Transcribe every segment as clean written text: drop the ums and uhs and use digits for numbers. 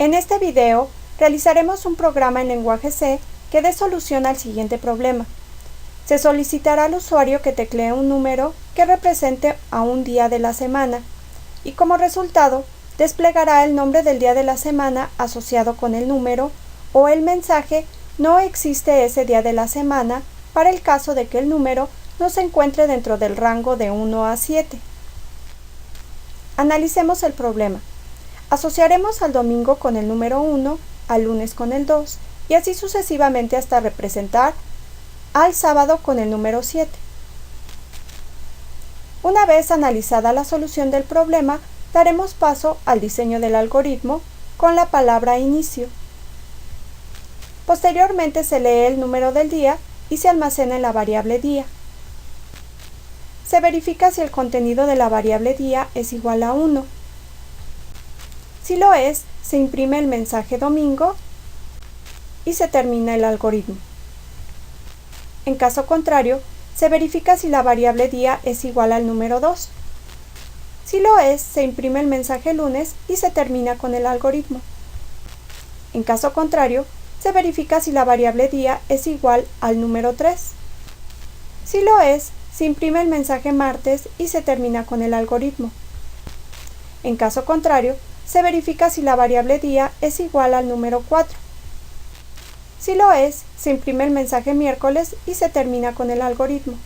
En este video realizaremos un programa en lenguaje C que dé solución al siguiente problema. Se solicitará al usuario que teclee un número que represente a un día de la semana y como resultado desplegará el nombre del día de la semana asociado con el número o el mensaje "No existe ese día de la semana" para el caso de que el número no se encuentre dentro del rango de 1 a 7. Analicemos el problema. Asociaremos al domingo con el número 1, al lunes con el 2 y así sucesivamente hasta representar al sábado con el número 7. Una vez analizada la solución del problema, daremos paso al diseño del algoritmo con la palabra inicio. Posteriormente se lee el número del día y se almacena en la variable día. Se verifica si el contenido de la variable día es igual a 1. Si lo es, se imprime el mensaje domingo y se termina el algoritmo. En caso contrario, se verifica si la variable día es igual al número 2. Si lo es, se imprime el mensaje lunes y se termina con el algoritmo. En caso contrario, se verifica si la variable día es igual al número 3. Si lo es, se imprime el mensaje martes y se termina con el algoritmo. En caso contrario, se verifica si la variable día es igual al número 4. Si lo es, se imprime el mensaje miércoles y se termina con el algoritmo.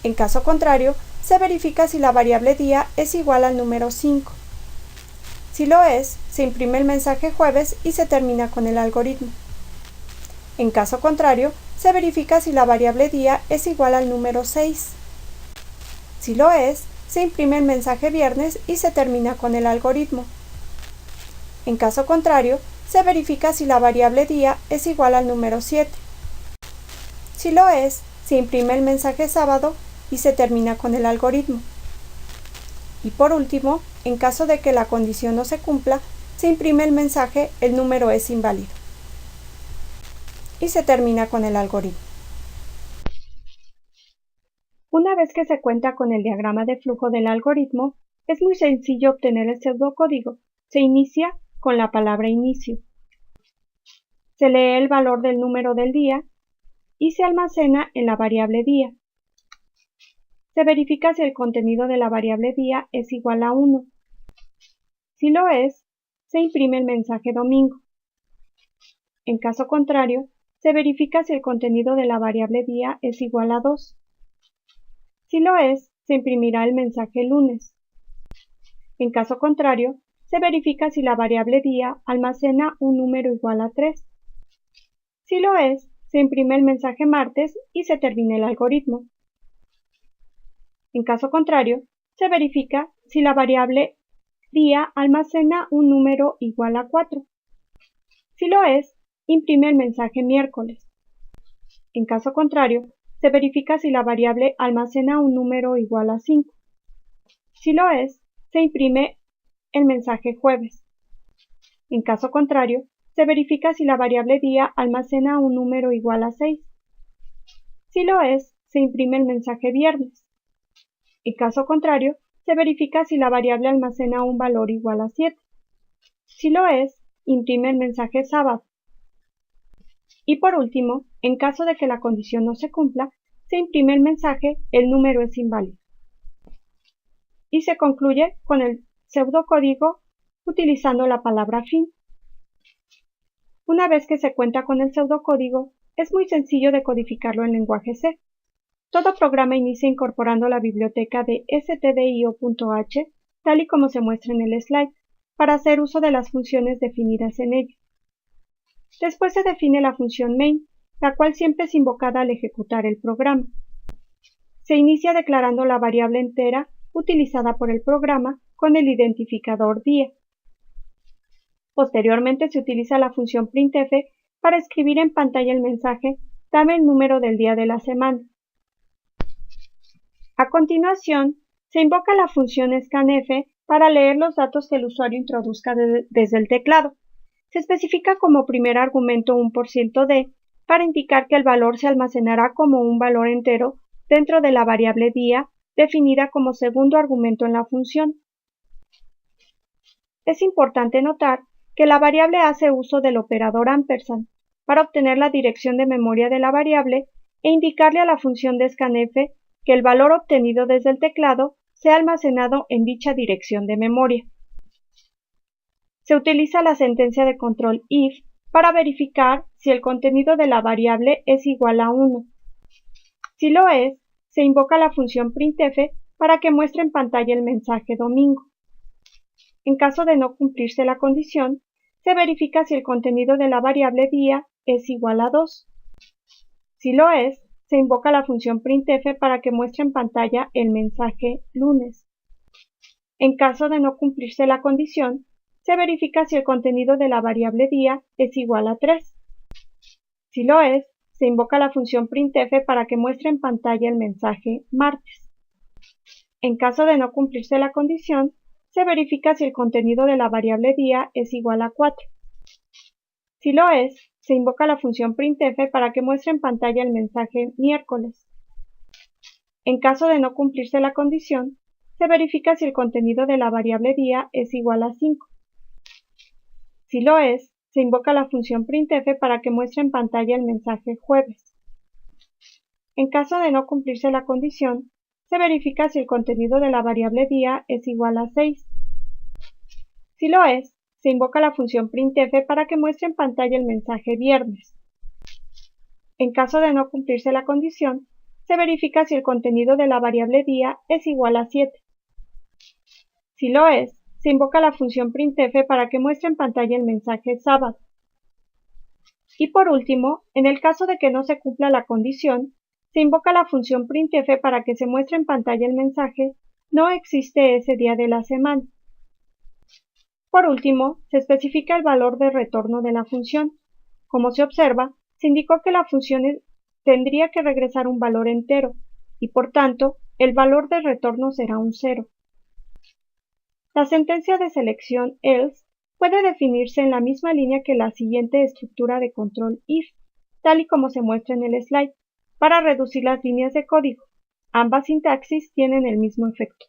En caso contrario, se verifica si la variable día es igual al número 5. Si lo es, se imprime el mensaje jueves y se termina con el algoritmo. En caso contrario, se verifica si la variable día es igual al número 6. Si lo es, se imprime el mensaje viernes y se termina con el algoritmo. En caso contrario, se verifica si la variable día es igual al número 7. Si lo es, se imprime el mensaje sábado y se termina con el algoritmo. Y por último, en caso de que la condición no se cumpla, se imprime el mensaje "El número es inválido" y se termina con el algoritmo. Una vez que se cuenta con el diagrama de flujo del algoritmo, es muy sencillo obtener el pseudocódigo. Se inicia con la palabra inicio. Se lee el valor del número del día y se almacena en la variable día. Se verifica si el contenido de la variable día es igual a 1. Si lo es, se imprime el mensaje domingo. En caso contrario, se verifica si el contenido de la variable día es igual a 2. Si lo es, se imprimirá el mensaje lunes. En caso contrario, se verifica si la variable día almacena un número igual a 3. Si lo es, se imprime el mensaje martes y se termina el algoritmo. En caso contrario, se verifica si la variable día almacena un número igual a 4. Si lo es, imprime el mensaje miércoles. En caso contrario, se verifica si la variable almacena un número igual a 5. Si lo es, se imprime el mensaje jueves. En caso contrario, se verifica si la variable día almacena un número igual a 6. Si lo es, se imprime el mensaje viernes. En caso contrario, se verifica si la variable almacena un valor igual a 7. Si lo es, imprime el mensaje sábado. Y por último, en caso de que la condición no se cumpla, se imprime el mensaje "El número es inválido". Y se concluye con el pseudocódigo utilizando la palabra fin. Una vez que se cuenta con el pseudocódigo, es muy sencillo de codificarlo en lenguaje C. Todo programa inicia incorporando la biblioteca de stdio.h, tal y como se muestra en el slide, para hacer uso de las funciones definidas en ella. Después se define la función main, la cual siempre es invocada al ejecutar el programa. Se inicia declarando la variable entera utilizada por el programa con el identificador día. Posteriormente se utiliza la función printf para escribir en pantalla el mensaje "Dame el número del día de la semana". A continuación, se invoca la función scanf para leer los datos que el usuario introduzca desde el teclado. Se especifica como primer argumento un %d para indicar que el valor se almacenará como un valor entero dentro de la variable día definida como segundo argumento en la función. Es importante notar que la variable hace uso del operador ampersand para obtener la dirección de memoria de la variable e indicarle a la función de scanf que el valor obtenido desde el teclado sea almacenado en dicha dirección de memoria. Se utiliza la sentencia de control if para verificar si el contenido de la variable es igual a 1. Si lo es, se invoca la función printf para que muestre en pantalla el mensaje domingo. En caso de no cumplirse la condición, se verifica si el contenido de la variable día es igual a 2. Si lo es, se invoca la función printf para que muestre en pantalla el mensaje lunes. En caso de no cumplirse la condición, se verifica si el contenido de la variable día es igual a 3. Si lo es, se invoca la función printf para que muestre en pantalla el mensaje martes. En caso de no cumplirse la condición, se verifica si el contenido de la variable día es igual a 4. Si lo es, se invoca la función printf para que muestre en pantalla el mensaje miércoles. En caso de no cumplirse la condición, se verifica si el contenido de la variable día es igual a 5. Si lo es, se invoca la función printf para que muestre en pantalla el mensaje jueves. En caso de no cumplirse la condición, se verifica si el contenido de la variable día es igual a 6. Si lo es, se invoca la función printf para que muestre en pantalla el mensaje viernes. En caso de no cumplirse la condición, se verifica si el contenido de la variable día es igual a 7. Si lo es, se invoca la función printf para que muestre en pantalla el mensaje sábado. Y por último, en el caso de que no se cumpla la condición, se invoca la función printf para que se muestre en pantalla el mensaje no existe ese día de la semana. Por último, se especifica el valor de retorno de la función. Como se observa, se indicó que la función tendría que regresar un valor entero, y por tanto, el valor de retorno será un 0. La sentencia de selección else puede definirse en la misma línea que la siguiente estructura de control if, tal y como se muestra en el slide, para reducir las líneas de código. Ambas sintaxis tienen el mismo efecto.